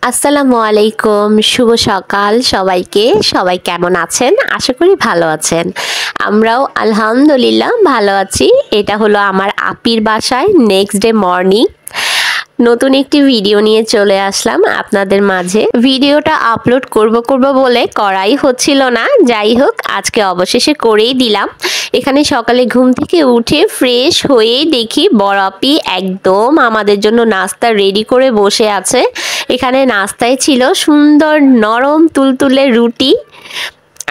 আসসালামু আলাইকুম, শুভ সকাল সবাইকে। সবাই কেমন আছেন? আশা করি ভালো আছেন। আমরাও আলহামদুলিল্লাহ ভালো আছি। এটা হলো আমার আপির বাসায় নেক্সট ডে মর্নিং। নতুন একটি ভিডিও নিয়ে চলে আসলাম আপনাদের মাঝে। ভিডিওটা আপলোড করব বলে করাই হচ্ছিল না, যাই হোক আজকে অবশেষে করেই দিলাম। এখানে সকালে ঘুম থেকে উঠে ফ্রেশ হয়ে দেখি বড় আপি একদম আমাদের জন্য নাস্তা রেডি করে বসে আছে। এখানে নাস্তায় ছিল সুন্দর নরম তুলতুলে রুটি।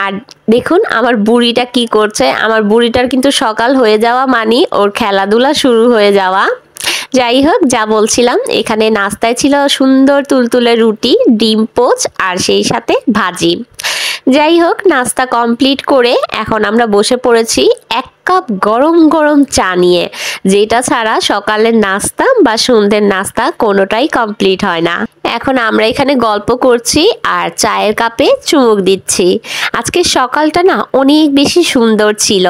আর দেখুন আমার বুড়িটা কি করছে। আমার বুড়িটার কিন্তু সকাল হয়ে যাওয়া মানে ওর খেলাধুলা শুরু হয়ে যাওয়া। যাই হোক, যা বলছিলাম, এখানে নাস্তায় ছিল সুন্দর তুলতুলে রুটি, ডিম পোচ আর সেই সাথে ভাজি। যাই হোক, নাস্তা কমপ্লিট করে এখন আমরা বসে পড়েছি এক কাপ গরম গরম চা নিয়ে, যেটা ছাড়া সকালের নাস্তা বা সন্ধ্যের নাস্তা কোনোটাই কমপ্লিট হয় না। এখন আমরা এখানে গল্প করছি আর চায়ের কাপে চুমুক দিচ্ছি। আজকে সকালটা না অনেক বেশি সুন্দর ছিল।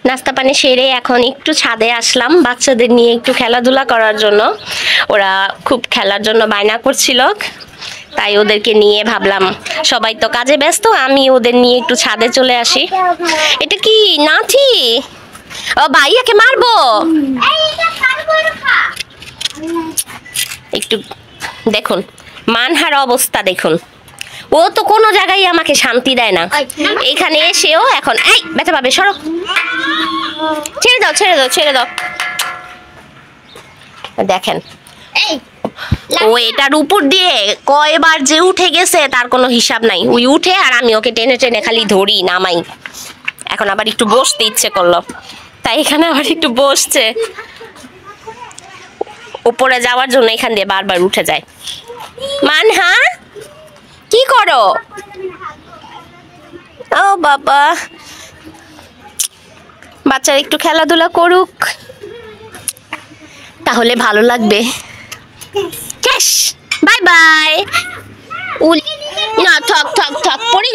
নাস্তা পানি সেরে এখন একটু ছাদে আসলাম বাচ্চাদের নিয়ে একটু খেলাধুলা করার জন্য। ওরা খুব খেলার জন্য বায়না করছিল, তাই ওদেরকে নিয়ে ভাবলাম সবাই তো কাজে ব্যস্ত, আমি ওদের নিয়ে একটু ছাদে চলে আসি। এটা কি নাথি? ও ভাইয়াকে মারবো। একটু দেখুন মানহার অবস্থা দেখুন, ও তো কোনো জায়গায় আমাকে শান্তি দেয় না। এখানে এসেও এখন এই ব্যথা পাবে, সরো, ছেড়ে দাও ছেড়ে দাও ছেড়ে দাও। দেখেন ও এটার উপর দিয়ে কয়বার যে উঠে গেছে তার কোনো হিসাব নাই। ওই উঠে আর আমি ওকে টেনে টেনে খালি ধরি নামাই। এখন আবার একটু বসতে ইচ্ছে করলো, তাই এখানে আবার একটু বসছে। উপরে যাওয়ার জন্য এখান দিয়ে বারবার উঠে যায়। মানহা কি করো? ও বাবা, বাচ্চারা একটু খেলাধুলা করুক, তাহলে ভালো লাগবে। Cash bye bye. না থাক থাক থাক, পড়ে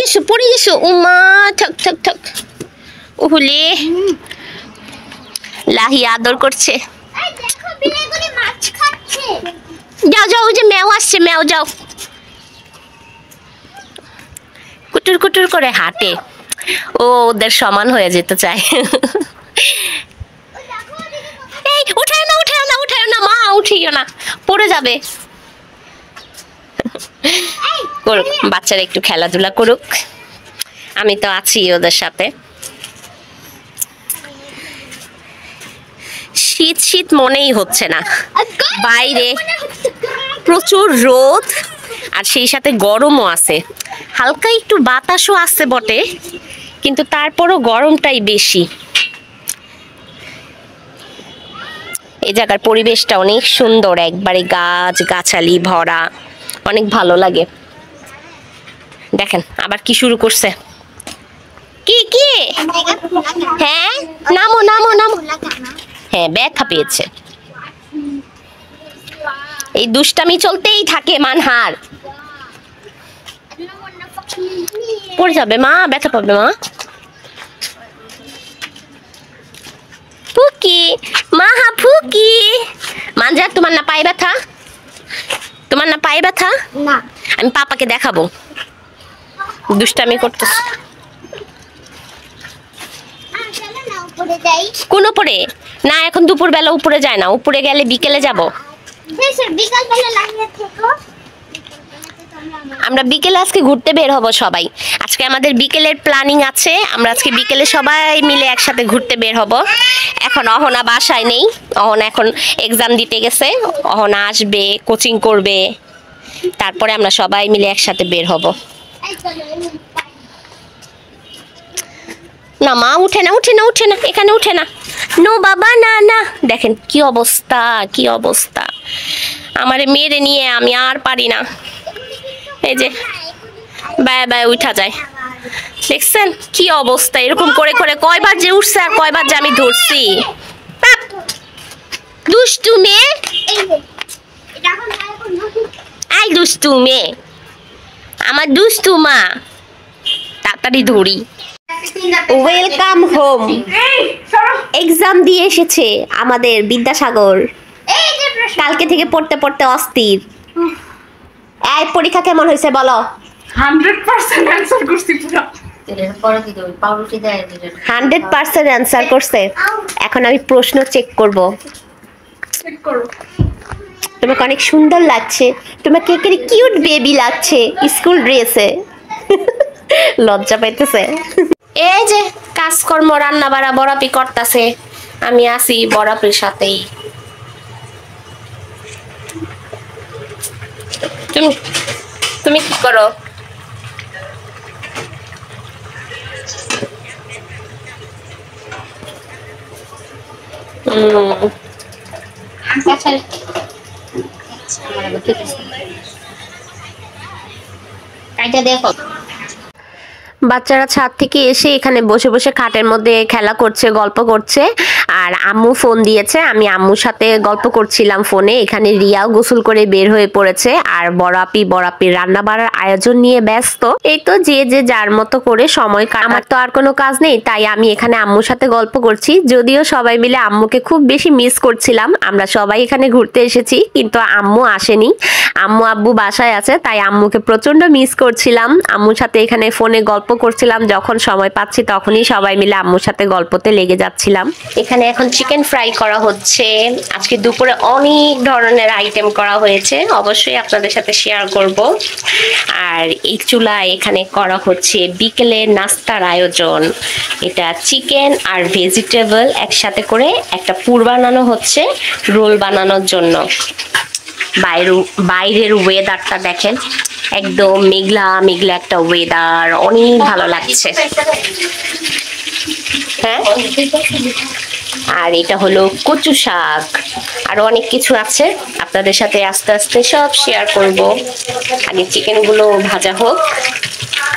গেছো উমা, থাক থাক থাক। উহুলে লাহি আদর করছে। যাও যাও, ওই যে ম্যাও আসছে, ম্যাও যাও। কুটুর কুটুর করে হাঁটে, ও ওদের সমান হয়ে যেতে চায়। এই উঠায় না উঠায় না উঠায় না মা, উঠিও না, পড়ে যাবে। করুক বাচ্চারা, একটু খেলাধুলা করুক, আমি তো আছি ওদের সাথে। শীত শীত মনেই হচ্ছে না, বাইরে প্রচুর রোদ আর সেই সাথে গরমও আছে। হালকা একটু বাতাসও আছে বটে, কিন্তু তারপরও গরমটাই বেশি। এই জায়গার পরিবেশটা অনেক সুন্দর, একবারে গাছ গাছালি ভরা, অনেক ভালো লাগে। দেখেন আবার কি শুরু করছে। কি কি? হ্যাঁ নামো নামো নামো। হ্যাঁ ব্যথা পেয়েছে। এই দুষ্টামি চলতেই থাকে মানহার। পড়ে যাবে মা, ব্যথা পাবে মা। ফুকি মাহা ফুকি, মানজা তোমার না পায়ে ব্যথা? তোমার না পায়ে ব্যথা? না, আমি পাপাকে দেখাবো। দুষ্টামি করতেছে। কোন উপরে? না এখন দুপুর বেলা উপরে যায় না, উপরে গেলে বিকেলে যাব। আমরা বিকেলে আজকে ঘুরতে বের হব সবাই। আজকে আমাদের বিকেলের প্ল্যানিং আছে, আমরা আজকে বিকেলে সবাই মিলে একসাথে ঘুরতে বের হব। এখন অহনা বাসায় নেই, অহনা এখন এক্সাম দিতে গেছে। অহনা আসবে, কোচিং করবে, তারপরে আমরা সবাই মিলে একসাথে বের হব। না মা উঠে না উঠে না উঠে না, এখানে উঠে না। নো বাবা না না। দেখেন কি অবস্থা, কি অবস্থা। আমার মেয়েরে নিয়ে আমি আর পারি না। এই যে বায় বায় উঠা যায়, দেখছেন কি অবস্থা। এরকম করে করে কয়বার যে উঠছে আর কয়বার যে আমি ধরছি। দুষ্টু মেয়ে, আই দুষ্টু মেয়ে, আমার দুষ্টু মা, তাড়াতাড়ি ধরি। Welcome home. এক্সাম দিয়ে এসেছে আমাদের বিদ্যাসাগর, কালকে থেকে পড়তে পড়তে অস্থির। এই পরীক্ষা কেমন হয়েছে বলো? 100% অ্যানসার করছি পুরো। 100% অ্যান্সার করছে। এখন আমি প্রশ্ন চেক করব। চেক করো। তোমাকে অনেক সুন্দর লাগছে, তোমাকে একেবারে কিউট বেবি লাগছে স্কুল ড্রেসে। লজ্জা পাইতেছে। এই যে কাজকর্ম রান্না বাড়া বড়াপি করতেছে, আমি আছি বড়াপির সাথেই। তুমি তুমি কি করো? দেখো বাচ্চারা ছাদ থেকে এসে এখানে বসে বসে খাটের মধ্যে খেলা করছে, গল্প করছে। আর আম্মু ফোন দিয়েছে, আমি আম্মুর সাথে গল্প করছিলাম ফোনে। এখানে রিয়াও গোসল করে বের হয়ে পড়েছে, আর বড়াপির রান্না বাড়ার আয়োজন নিয়ে ব্যস্ত। এই তো যে যে যার মতো করে সময় কাটায়। আমার তো আর কোনো কাজ নেই, তাই আমি এখানে আম্মুর সাথে গল্প করছি। যদিও সবাই মিলে আম্মুকে খুব বেশি মিস করছিলাম। আমরা সবাই এখানে ঘুরতে এসেছি, কিন্তু আম্মু আসেনি। আম্মু আব্বু বাসায় আছে, তাই আম্মুকে প্রচন্ড মিস করছিলাম। আম্মুর সাথে এখানে ফোনে গল্প করছিলাম, যখন সময় পাচ্ছি তখনই সবাই মিলে আম্মুর সাথে গল্পতে লেগে যাচ্ছিলাম। এখানে এখন চিকেন ফ্রাই করা হচ্ছে। আজকে দুপুরে অনেক ধরনের আইটেম করা হয়েছে, অবশ্যই আপনাদের সাথে শেয়ার করব। আর এই চুলায় এখানে করা হচ্ছে বিকেলের নাস্তার আয়োজন। এটা চিকেন আর ভেজিটেবল একসাথে করে একটা পুর বানানো হচ্ছে রোল বানানোর জন্য। বাইরের ওয়েদারটা দেখেন, একদম মেঘলা মেঘলা একটা ওয়েদার, অনেক ভালো লাগছে। হ্যাঁ, আর এটা হলো কচু শাক, আরো অনেক কিছু আছে, আপনাদের সাথে আস্তে আস্তে সব শেয়ার করব। আগে চিকেন গুলো ভাজা হোক,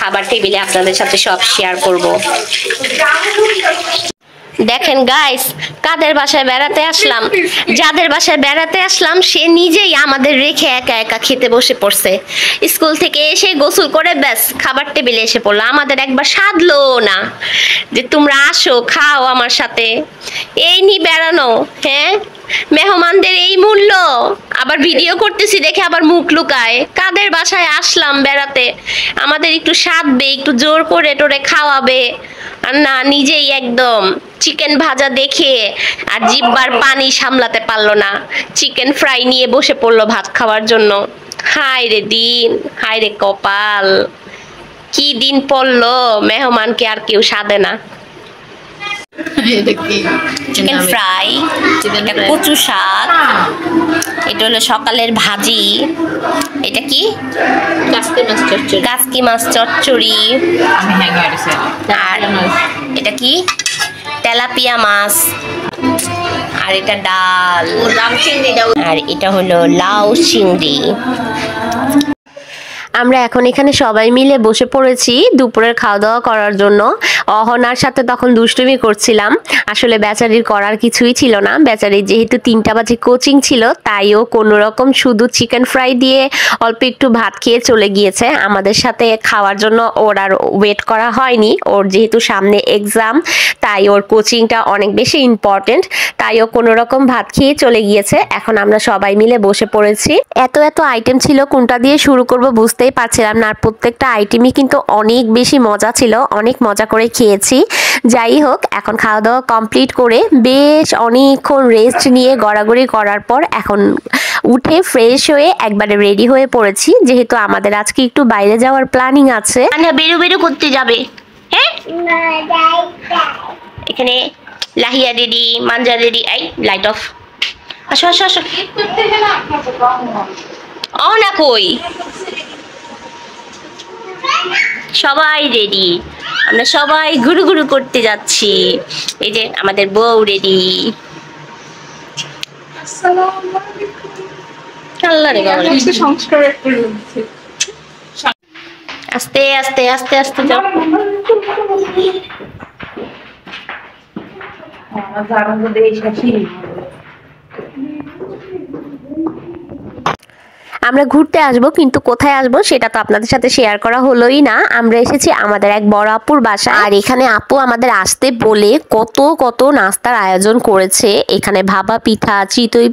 খাবার টেবিলে আপনাদের সাথে সব শেয়ার করব। দেখেন গাইস, কাদের বাসায় বেড়াতে আসলাম, যাদের বাসায় বেড়াতে আসলাম সে নিজেই আমাদের রেখে একা একা খেতে বসে পড়ছে। স্কুল থেকে এসে গোসল করে ব্যাস খাবার টেবিলে এসে পড়লো, আমাদের একবার সাধলো না যে তোমরা আসো খাও আমার সাথে। এই নি বেড়ানো, হ্যাঁ মেহমানদের এই মূল্য। আবার ভিডিও করতেছি দেখে আবার মুখ লুকায়। কাদের বাসায় আসলাম বেড়াতে, আমাদের একটু সাধবে, একটু জোর করে টোরে খাওয়াবে, আর না নিজেই একদম চিকেন ভাজা দেখে আর জিহ্বার পানি সামলাতে পারলো না, চিকেন ফ্রাই নিয়ে বসে পড়লো ভাত খাওয়ার জন্য। হায় রে দিন, হায় রে কপাল, কি দিন পড়লো, মেহমানকে আর কেউ সাধে না। চিকেন ফ্রাই, এটা কচু শাক, এটা হলো সকালের ভাজি, এটা কি কাসকি মাছ চচ্চড়ি, আর এটা কি তেলাপিয়া মাছ, আর এটা ডাল, আর এটা হলো লাউ চিংড়ি। আমরা এখন এখানে সবাই মিলে বসে পড়েছি দুপুরের খাওয়া দাওয়া করার জন্য। অহনার সাথে তখন দুষ্টুমি করছিলাম, আসলে বেচারির করার কিছুই ছিল না। বেচারির যেহেতু 3টা বাজে কোচিং ছিল, তাই ও কোনো রকম শুধু চিকেন ফ্রাই দিয়ে অল্প একটু ভাত খেয়ে চলে গিয়েছে। আমাদের সাথে খাওয়ার জন্য ওর আর ওয়েট করা হয়নি। ওর যেহেতু সামনে এক্সাম, তাই ওর কোচিংটা অনেক বেশি ইম্পর্টেন্ট, তাই ও কোনো রকম ভাত খেয়ে চলে গিয়েছে। এখন আমরা সবাই মিলে বসে পড়েছি। এত আইটেম ছিল, কোনটা দিয়ে শুরু করব বুঝতেই পারছিলাম না। আর প্রত্যেকটা আইটেমই কিন্তু অনেক বেশি মজা ছিল, অনেক মজা করে খেয়েছি। যাই হোক, এখন খাওয়া দাওয়া কমপ্লিট করে বেশ অনেকক্ষণ রেস্ট নিয়ে গড়াগড়ি করার পর এখন উঠে ফ্রেশ হয়ে একবারে রেডি হয়ে পড়েছি, যেহেতু আমাদের আজকে একটু বাইরে যাওয়ার প্ল্যানিং আছে। বেরো করতে যাবে, হ্যাঁ এখানে লাহিয়া রেডি, মানজা রেডি, এই লাইট অফ, আসো আসো আসো। ও না কই, সবাই রেডি, আমরা সবাই ঘুরু ঘুরু করতে যাচ্ছি। এই যে আমাদের বউ রেডি। আল্লাহ রে বাবা, আস্তে আস্তে আস্তে আস্তে যাও। আমরা ঘুরতে আসব, কিন্তু কোথায় আসব সেটা তো আপনাদের সাথে শেয়ার করা হলোই না। আমরা এসেছি আমাদের এক বড় আপুর বাসায়, আর এখানে আপু আমাদের আসতে বলে কত নাস্তার আয়োজন করেছে। এখানে ভাপা পিঠা, চিতই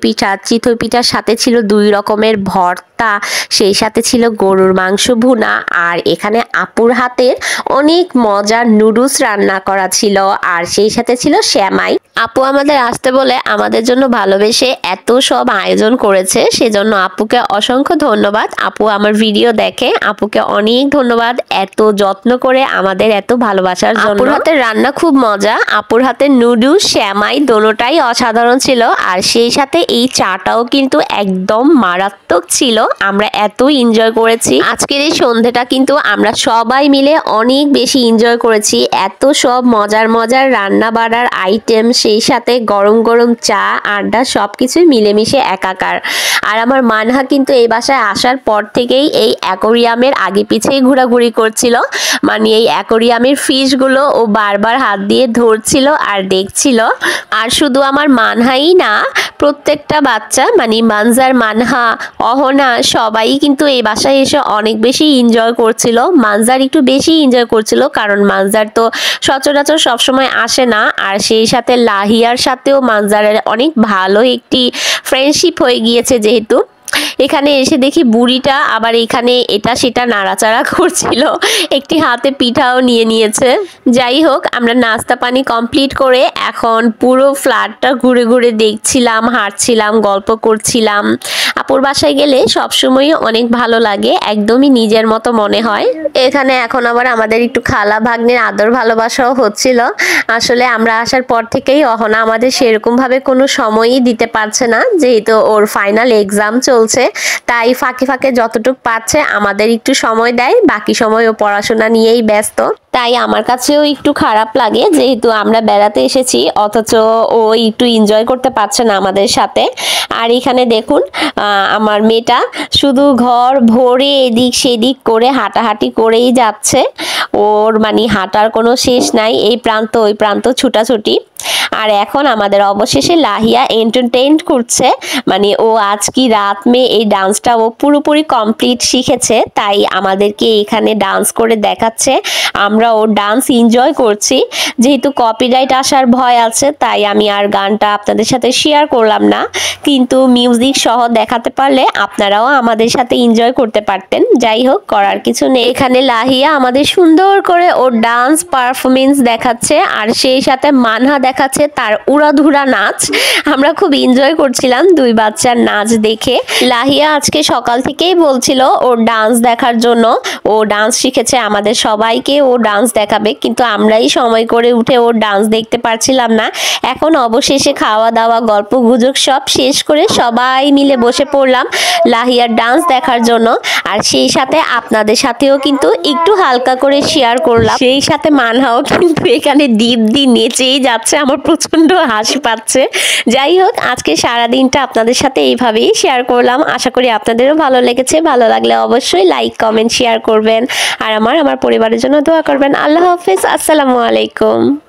পিঠার সাথে ছিল 2 রকমের ভর্তা, ভর্তা, সেই সাথে ছিল গরুর মাংস ভুনা, আর এখানে আপুর হাতের অনেক মজার নুডলস রান্না করা ছিল, আর সেই সাথে ছিল সেমাই। আপু আমাদের আসতে বলে আমাদের জন্য ভালোবেসে এত সব আয়োজন করেছে, সেজন্য আপুকে অসংখ্য ধন্যবাদ। আপু আমার ভিডিও দেখে, আপুকে অনেক ধন্যবাদ এত যত্ন করে আমাদের এত ভালোবাসার জন্য। আপুর হাতের রান্না খুব মজা, আপুর হাতের নুডলস সেমাই দোনোটাই অসাধারণ ছিল, আর সেই সাথে এই চাটাও কিন্তু একদম মারাত্মক ছিল। আমরা এত এনজয় করেছি আজকের এই সন্ধ্যাটা, কিন্তু আমরা সবাই মিলে অনেক বেশি এনজয় করেছি। এত সব মজার মজার রান্না বাড়ার আইটেম, সেই সাথে গরম গরম চা, আড্ডা, সবকিছুই মিলেমিশে একাকার। আর আমার মানহা কিন্তু এই বাসায় আসার পর থেকেই এই অ্যাকোরিয়ামের আগে পিছেই ঘোরাঘুরি করছিল, মানে এই অ্যাকোরিয়ামের ফিশগুলো ও বারবার হাত দিয়ে ধরছিল আর দেখছিল। আর শুধু আমার মানহাই না, প্রত্যেকটা বাচ্চা মানে মানজার, মানহা, অহনা সবাই কিন্তু এই বাসায় এসে অনেক বেশি এনজয় করছিল। মানজার একটু বেশি এনজয় করছিল, কারণ মানজার তো সচরাচর সবসময় আসে না। আর সেই সাথে লাহিয়ার সাথেও মানজারের অনেক ভালো একটি ফ্রেন্ডশিপ হয়ে গিয়েছে, যেহেতু এখানে এসে দেখি বুড়িটা আবার এখানে এটা সেটা নাড়াচাড়া করছিল, একটি হাতে পিঠাও নিয়ে নিয়েছে। যাই হোক, আমরা নাস্তা পানি কমপ্লিট করে এখন পুরো ফ্ল্যাটটা ঘুরে ঘুরে দেখছিলাম, হাঁটছিলাম, গল্প করছিলাম। আপুর বাসায় গেলে সবসময় অনেক ভালো লাগে, একদমই নিজের মতো মনে হয়। এখানে এখন আবার আমাদের একটু খালা ভাগ্নের আদর ভালোবাসাও হচ্ছিল। আসলে আমরা আসার পর থেকেই অহনা আমাদের সেরকম ভাবে কোনো সময়ই দিতে পারছে না, যেহেতু ওর ফাইনাল এক্সাম চলছে, তাই ফাঁকে ফাঁকে যতটুকু পাচ্ছে আমাদের একটু সময় দেয়, বাকি সময় ও পড়াশোনা নিয়েই ব্যস্ত। তাই আমার কাছেও একটু খারাপ লাগে, যেহেতু আমরা বেড়াতে এসেছি অথচ ও একটু এনজয় করতে পারছে না আমাদের সাথে। আর এখানে দেখুন আমার মেয়েটা শুধু ঘর ভরে এদিক সেদিক করে হাঁটাহাঁটি করেই যাচ্ছে, ওর মানে হাঁটার কোনো শেষ নাই, এই প্রান্ত ওই প্রান্ত ছুটাছুটি। আর এখন আমাদের অবশেষে লাহিয়া এন্টারটেইন করছে, মানে ও আজ কি রাত মেয়ে এই ডান্সটা ও পুরোপুরি কমপ্লিট শিখেছে, তাই আমাদেরকে এখানে ডান্স করে দেখাচ্ছে। আমরা ওর ডান্স এনজয় করছি, যেহেতু কপিরাইট আসার ভয় আছে তাই আমি আর গানটা আপনাদের সাথে শেয়ার করলাম না, কিন্তু মিউজিক সহ দেখাতে পারলে আপনারাও আমাদের সাথে এনজয় করতে পারতেন। যাই হোক, করার কিছু নেই। এখানে লাহিয়া আমাদের সুন্দর করে ওর ডান্স পারফরমেন্স দেখাচ্ছে, আর সেই সাথে মানহা দেখাচ্ছে তার উড়াধুরা নাচ। আমরা খুব এনজয় করছিলাম দুই বাচ্চার নাচ দেখে। লাহিয়া আজকে সকাল থেকেই বলছিল ওর ডান্স দেখার জন্য, ও ডান্স শিখেছে, আমাদের সবাইকে ও ডান্স দেখাবে, কিন্তু আমরাই সময় করে উঠে ওর ডান্স দেখতে পারছিলাম না। এখন অবশেষে খাওয়া দাওয়া গল্প গুজব সব শেষ করে সবাই মিলে বসে পড়লাম লাহিয়ার ডান্স দেখার জন্য। আর সেই সাথে আপনাদের সাথেও কিন্তু একটু হালকা করে শেয়ার করলাম। সেই সাথে মানহাও কিন্তু এখানে দীপ দিয়ে নেচেই যাচ্ছে, আমার প্রচন্ড হাসি পাচ্ছে। যাই হোক, আজকে সারাদিনটা আপনাদের সাথে এইভাবেই শেয়ার করলাম, আশা করি আপনাদেরও ভালো লেগেছে। ভালো লাগলে অবশ্যই লাইক কমেন্ট শেয়ার করবেন, আর আমার পরিবারের জন্য দোয়া করবেন। আল্লাহ হাফেজ, আসসালামু আলাইকুম।